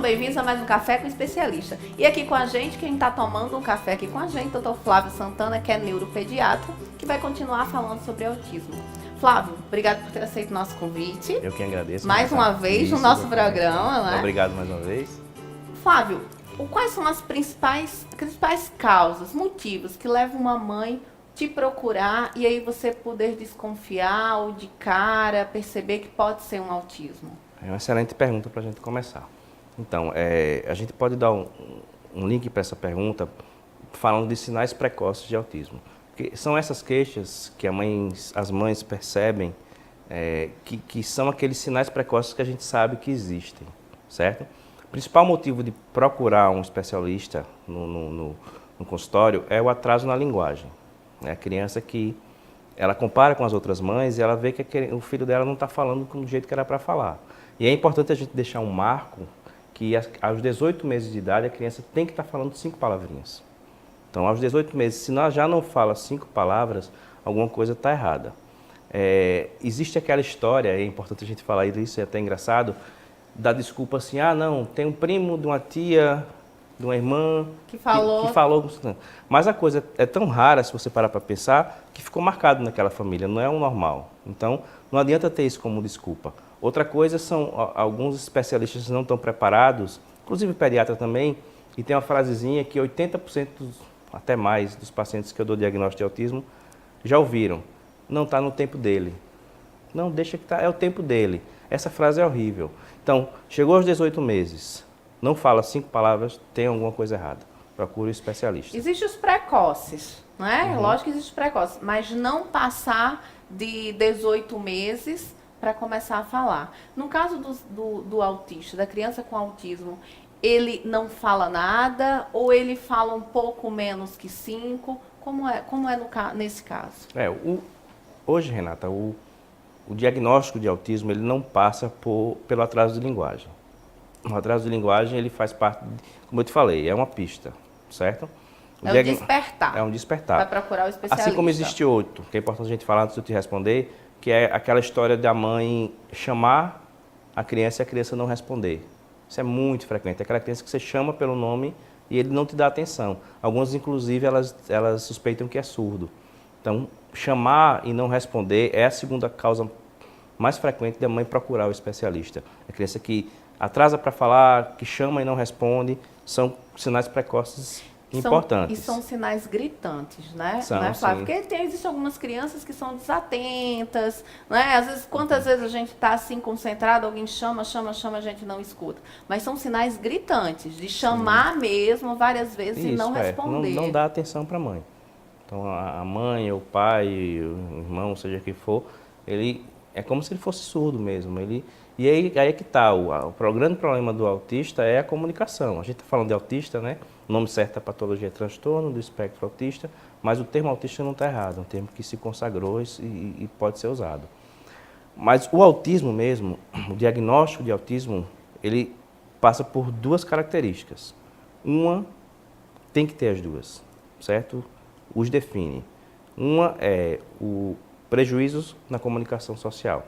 bem-vindos a mais um Café com Especialista. E aqui com a gente, quem está tomando um café aqui com a gente, o Dr. Flávio Santana, que é neuropediatra, que vai continuar falando sobre autismo. Flávio, obrigado por ter aceito o nosso convite. Eu que agradeço. Mais uma vez no nosso programa, né? Obrigado mais uma vez. Flávio, quais são as principais causas, motivos que levam uma mãe te procurar e aí você poder desconfiar ou de cara perceber que pode ser um autismo? É uma excelente pergunta para a gente começar. Então, a gente pode dar um link para essa pergunta falando de sinais precoces de autismo. Porque são essas queixas que as mães percebem que são aqueles sinais precoces que a gente sabe que existem, certo? O principal motivo de procurar um especialista no consultório é o atraso na linguagem. É a criança que ela compara com as outras mães e ela vê que o filho dela não está falando do jeito que era para falar. E é importante a gente deixar um marco que aos 18 meses de idade a criança tem que estar falando 5 palavrinhas. Então, aos 18 meses, se ela já não fala 5 palavras, alguma coisa está errada. Existe aquela história, é importante a gente falar isso, é até engraçado, da desculpa assim, não, tem um primo de uma tia, de uma irmã que falou. Mas a coisa é tão rara, se você parar para pensar, que ficou marcado naquela família, não é o normal. Então, não adianta ter isso como desculpa. Outra coisa são, alguns especialistas não estão preparados, inclusive o pediatra também, e tem uma frasezinha que 80%, até mais, dos pacientes que eu dou diagnóstico de autismo, já ouviram. Não está no tempo dele. Não, deixa que está, é o tempo dele. Essa frase é horrível. Então, chegou aos 18 meses, não fala 5 palavras, tem alguma coisa errada. Procure um especialista. Existem os precoces, né? Lógico que existem os precoces, mas não passar de 18 meses para começar a falar. No caso do autista, da criança com autismo, ele não fala nada ou ele fala um pouco menos que 5? Como é nesse caso? Hoje, Renata, o diagnóstico de autismo ele não passa pelo atraso de linguagem. O atraso de linguagem ele faz parte, como eu te falei, é uma pista, certo? Um despertar. É um despertar. Vai procurar o especialista. Assim como existe outro, que é importante a gente falar antes de eu te responder, que é aquela história da mãe chamar a criança e a criança não responder. Isso é muito frequente. É aquela criança que você chama pelo nome e ele não te dá atenção. Algumas, inclusive, elas suspeitam que é surdo. Então, chamar e não responder é a segunda causa mais frequente da mãe procurar o especialista. A criança que atrasa para falar, que chama e não responde, são sinais precoces importantes. E são sinais gritantes, né? São, né, Flávio? sim. Porque existem algumas crianças que são desatentas, né? Às vezes, quantas vezes a gente está assim concentrado, alguém chama, a gente não escuta. Mas são sinais gritantes, de chamar mesmo várias vezes e não responder. Não dá atenção para a mãe. Então, a mãe, o pai, o irmão, seja quem for, ele é como se ele fosse surdo mesmo. E aí é que está, o grande problema do autista é a comunicação. A gente está falando de autista, né? O nome certo da patologia é transtorno do espectro autista, mas o termo autista não está errado, é um termo que se consagrou e pode ser usado. Mas o autismo mesmo, o diagnóstico de autismo, ele passa por 2 características. Uma, tem que ter as 2, certo? Os define. Uma é o prejuízos na comunicação social.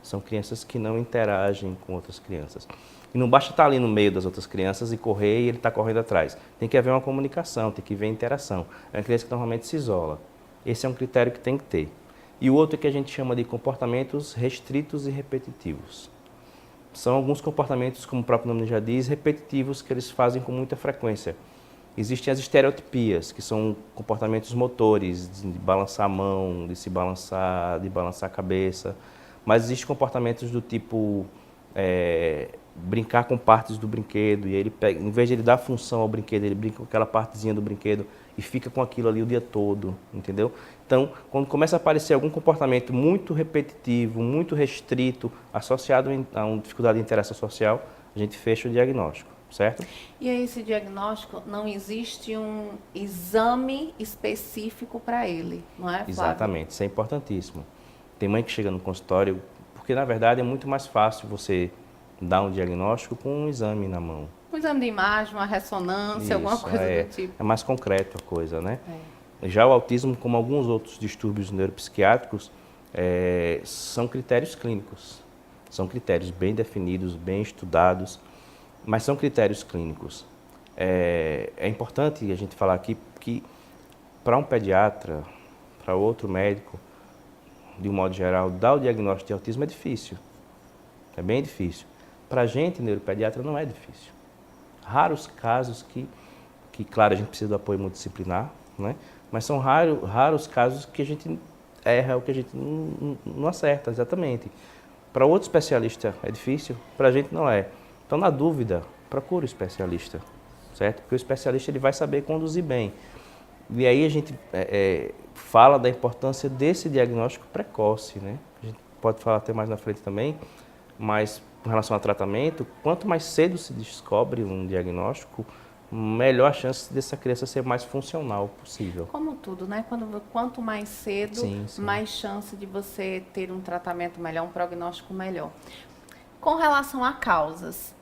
São crianças que não interagem com outras crianças. E não basta estar ali no meio das outras crianças e correr e ele está correndo atrás. Tem que haver uma comunicação, tem que haver interação. É uma criança que normalmente se isola. Esse é um critério que tem que ter. E o outro é que a gente chama de comportamentos restritos e repetitivos. São alguns comportamentos, como o próprio nome já diz, repetitivos, que eles fazem com muita frequência. Existem as estereotipias, que são comportamentos motores, de balançar a mão, de balançar a cabeça. Mas existem comportamentos do tipo brincar com partes do brinquedo, e ele pega, em vez de ele dar função ao brinquedo, ele brinca com aquela partezinha do brinquedo e fica com aquilo ali o dia todo, entendeu? Então, quando começa a aparecer algum comportamento muito repetitivo, muito restrito, associado a uma dificuldade de interação social, a gente fecha o diagnóstico, certo? E aí, esse diagnóstico, não existe um exame específico para ele, não é, Flávio? Exatamente, isso é importantíssimo. Tem mãe que chega no consultório, porque na verdade é muito mais fácil você dar um diagnóstico com um exame na mão. Um exame de imagem, uma ressonância, alguma coisa do tipo. É mais concreto a coisa, né? Já o autismo, como alguns outros distúrbios neuropsiquiátricos, são critérios clínicos. São critérios bem definidos, bem estudados. mas são critérios clínicos. É importante a gente falar aqui que para um pediatra, para outro médico, de um modo geral, dar o diagnóstico de autismo é difícil. É bem difícil. Para a gente, neuropediatra, não é difícil. Raros casos que, claro, a gente precisa do apoio multidisciplinar, né? Mas são raros casos que a gente erra ou que a gente não acerta exatamente. Para outro especialista é difícil, para a gente não é. Então, na dúvida, procure o especialista, certo? Porque o especialista ele vai saber conduzir bem. E aí a gente fala da importância desse diagnóstico precoce, né? A gente pode falar até mais na frente também, mas com relação ao tratamento, quanto mais cedo se descobre um diagnóstico, melhor a chance dessa criança ser mais funcional possível. Como tudo, né? Quanto mais cedo, Sim. mais chance de você ter um tratamento melhor, um prognóstico melhor. Com relação a causas,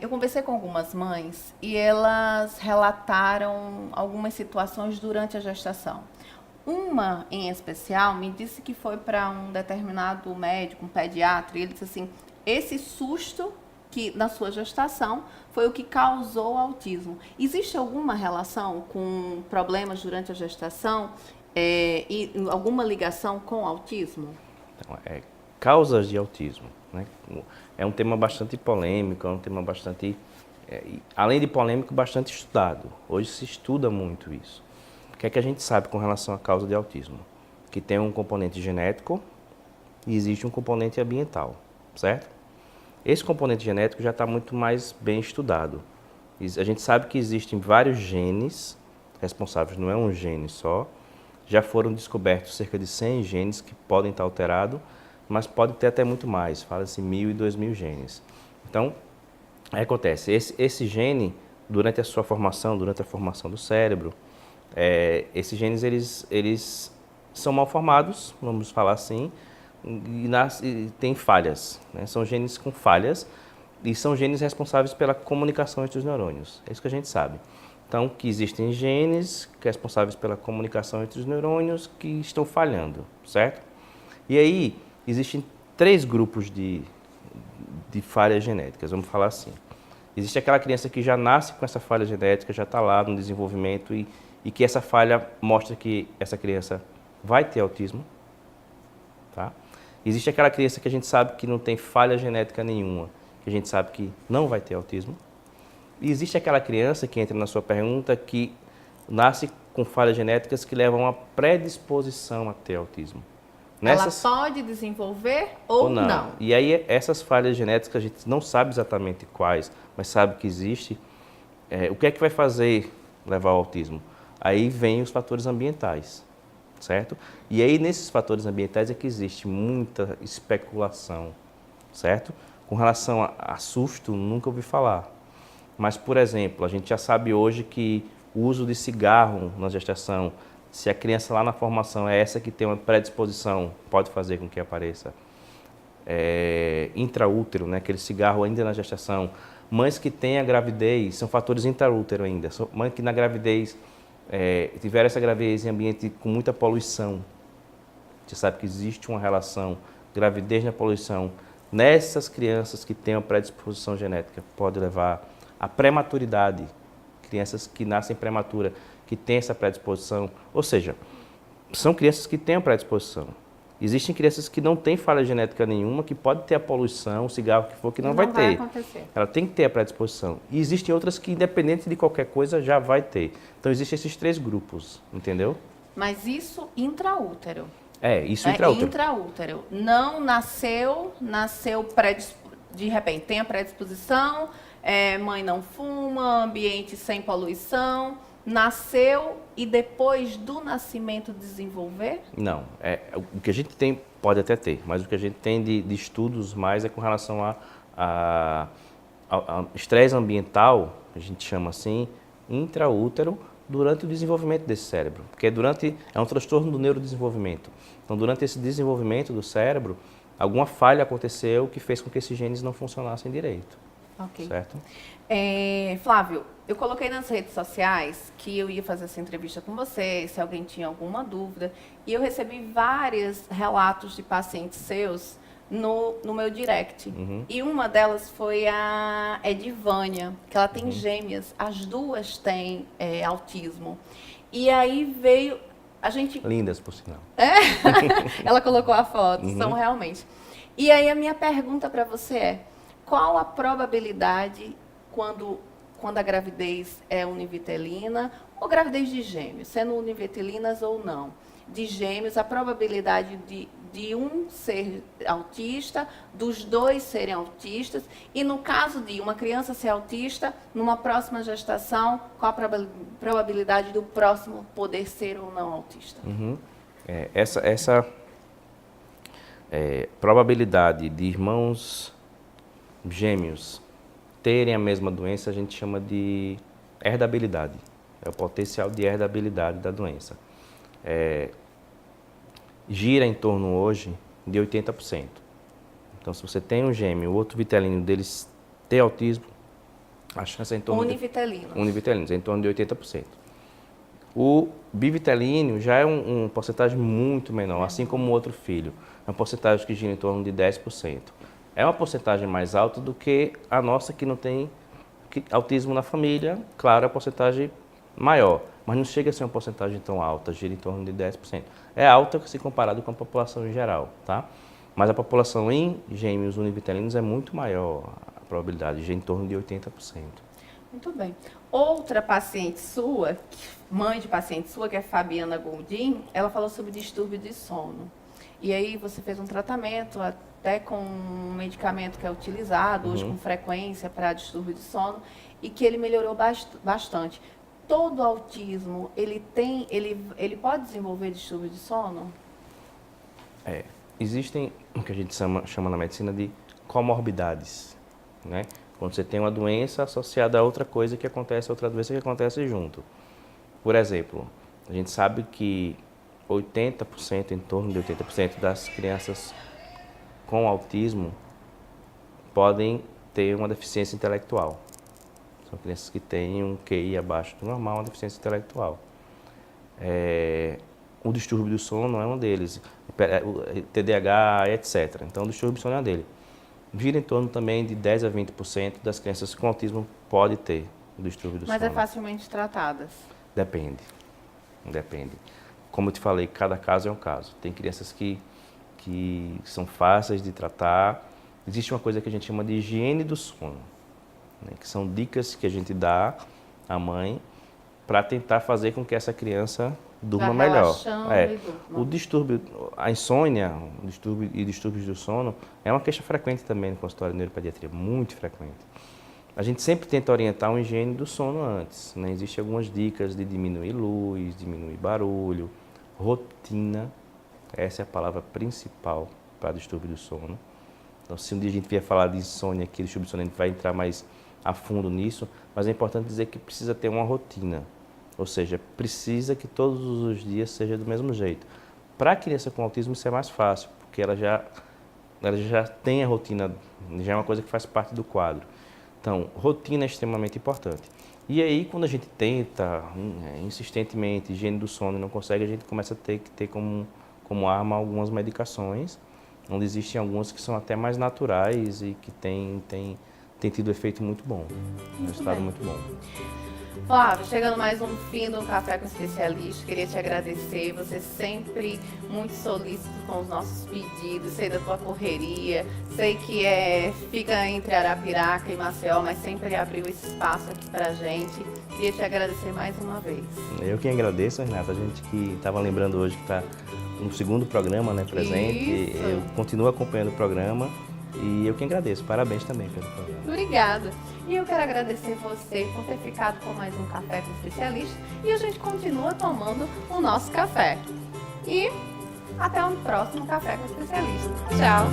eu conversei com algumas mães e elas relataram algumas situações durante a gestação. Uma, em especial, me disse que foi para um determinado médico, um pediatra, e ele disse assim, esse susto que na sua gestação foi o que causou o autismo. Existe alguma relação com problemas durante a gestação e alguma ligação com o autismo? Então, causas de autismo, né? É um tema bastante polêmico, é um tema bastante, além de polêmico, bastante estudado. Hoje se estuda muito isso. O que é que a gente sabe com relação à causa de autismo? Que tem um componente genético e existe um componente ambiental, certo? Esse componente genético já está muito mais bem estudado. A gente sabe que existem vários genes responsáveis, não é um gene só. Já foram descobertos cerca de 100 genes que podem estar alterados, mas pode ter até muito mais, fala-se 1.000 e 2.000 genes. Então, aí acontece, esse gene, durante a sua formação, durante a formação do cérebro, esses genes eles são mal formados, vamos falar assim, e tem falhas, né? São genes com falhas e são genes responsáveis pela comunicação entre os neurônios. É isso que a gente sabe. Então, que existem genes responsáveis pela comunicação entre os neurônios que estão falhando, certo? E aí, existem 3 grupos de falhas genéticas, vamos falar assim. Existe aquela criança que já nasce com essa falha genética, já está lá no desenvolvimento e que essa falha mostra que essa criança vai ter autismo, tá? Existe aquela criança que a gente sabe que não tem falha genética nenhuma, que a gente sabe que não vai ter autismo. E existe aquela criança que entra na sua pergunta que nasce com falhas genéticas que levam a predisposição a ter autismo. Ela pode desenvolver ou não. E aí essas falhas genéticas a gente não sabe exatamente quais, mas sabe que existe. O que é que vai fazer levar ao autismo? Aí vem os fatores ambientais, certo? E aí nesses fatores ambientais é que existe muita especulação, certo? Com relação a susto, nunca ouvi falar. Mas, por exemplo, a gente já sabe hoje que o uso de cigarro na gestação, se a criança lá na formação é essa que tem uma predisposição, pode fazer com que apareça intraútero, né? Aquele cigarro ainda na gestação. Mães que têm a gravidez, são fatores intraútero ainda. Mães que na gravidez tiveram essa gravidez em ambiente com muita poluição. Você sabe que existe uma relação gravidez na poluição. Nessas crianças que têm uma predisposição genética, pode levar à prematuridade. Crianças que nascem prematura, que têm essa predisposição. Ou seja, são crianças que têm a predisposição. Existem crianças que não têm falha genética nenhuma, que pode ter a poluição, o cigarro que for, que não vai ter. Acontecer. Ela tem que ter a predisposição. E existem outras que, independente de qualquer coisa, já vai ter. Então, existem esses 3 grupos, entendeu? Mas isso intraútero. Isso intraútero. Intraútero. Não nasceu de repente, tem a predisposição, mãe não fuma, ambiente sem poluição, nasceu e depois do nascimento desenvolver? Não, o que a gente tem, pode até ter, mas o que a gente tem de estudos mais é com relação a estresse ambiental, a gente chama assim, intraútero, durante o desenvolvimento desse cérebro, porque é um transtorno do neurodesenvolvimento. Então, durante esse desenvolvimento do cérebro, alguma falha aconteceu que fez com que esses genes não funcionassem direito. Ok. Certo? Flávio, eu coloquei nas redes sociais que eu ia fazer essa entrevista com você, se alguém tinha alguma dúvida, e eu recebi vários relatos de pacientes seus no meu direct. E uma delas foi a Edivânia, que ela tem gêmeas. As duas têm autismo. E aí veio... A gente... Lindas, por sinal. Ela colocou a foto, são realmente. E aí a minha pergunta para você é, qual a probabilidade quando a gravidez é univitelina ou gravidez de gêmeos, sendo univitelinas ou não, de gêmeos, a probabilidade de um ser autista, dos dois serem autistas, e no caso de uma criança ser autista, numa próxima gestação, qual a probabilidade do próximo poder ser ou não autista? Essa probabilidade de irmãos gêmeos terem a mesma doença, a gente chama de herdabilidade. É o potencial de herdabilidade da doença. Gira em torno hoje de 80%. Então, se você tem um gêmeo, o outro vitelino deles ter autismo, a chance é em torno univitelinos, é em torno de 80%. O bivitelíneo já é uma porcentagem muito menor, assim como o outro filho. É uma porcentagem que gira em torno de 10%. É uma porcentagem mais alta do que a nossa, que não tem autismo na família. Claro, é uma porcentagem maior, mas não chega a ser uma porcentagem tão alta, gira em torno de 10%. É alta se comparado com a população em geral, tá? Mas a população em gêmeos univitelinos é muito maior, a probabilidade, gira em torno de 80%. Muito bem. Outra paciente sua, mãe de paciente sua, que é Fabiana Goldin, ela falou sobre distúrbio de sono. E aí você fez um tratamento, até com um medicamento que é utilizado hoje com frequência para distúrbio de sono, e que ele melhorou bastante. Todo autismo, ele pode desenvolver distúrbio de sono? Existem o que a gente chama na medicina de comorbidades, né? Quando você tem uma doença associada a outra coisa que acontece, outra doença que acontece junto. Por exemplo, a gente sabe que 80%, em torno de 80% das crianças com autismo podem ter uma deficiência intelectual. São crianças que têm um QI abaixo do normal, uma deficiência intelectual. O distúrbio do sono é um deles, o TDAH, etc. Então, o distúrbio do sono é um deles. Vira em torno também de 10% a 20% das crianças com autismo pode ter o distúrbio do sono. Mas é facilmente tratadas? Depende. Como eu te falei, cada caso é um caso. Tem crianças que são fáceis de tratar. Existe uma coisa que a gente chama de higiene do sono, né? Que são dicas que a gente dá à mãe para tentar fazer com que essa criança durma melhor. O distúrbio, a insônia, distúrbios do sono é uma queixa frequente também no consultório de neuropediatria, muito frequente. A gente sempre tenta orientar uma higiene do sono antes, né? Existem algumas dicas de diminuir luz, diminuir barulho, rotina. Essa é a palavra principal para distúrbio do sono. Então, se um dia a gente vier falar de insônia aqui, distúrbio do sono, a gente vai entrar mais a fundo nisso, mas é importante dizer que precisa ter uma rotina. Ou seja, precisa que todos os dias seja do mesmo jeito. Para a criança com autismo isso é mais fácil, porque ela já tem a rotina, já é uma coisa que faz parte do quadro. Então, rotina é extremamente importante. E aí, quando a gente tenta insistentemente higiene do sono e não consegue, a gente começa a ter que ter como arma algumas medicações, onde existem algumas que são até mais naturais e que têm tido efeito muito bom, um resultado muito bom. Flávio, chegando mais um fim do Café com Especialista, queria te agradecer, você sempre muito solícito com os nossos pedidos, sei da tua correria, sei que fica entre Arapiraca e Maceió, mas sempre abriu esse espaço aqui pra gente. Queria te agradecer mais uma vez. Eu que agradeço, Renata, a gente que estava lembrando hoje que está no segundo programa, né, presente. Isso. Eu continuo acompanhando o programa e eu que agradeço. Parabéns também pelo programa. Obrigada. E eu quero agradecer você por ter ficado com mais um Café com Especialista. E a gente continua tomando o nosso café. E até o próximo Café com Especialista. Tchau!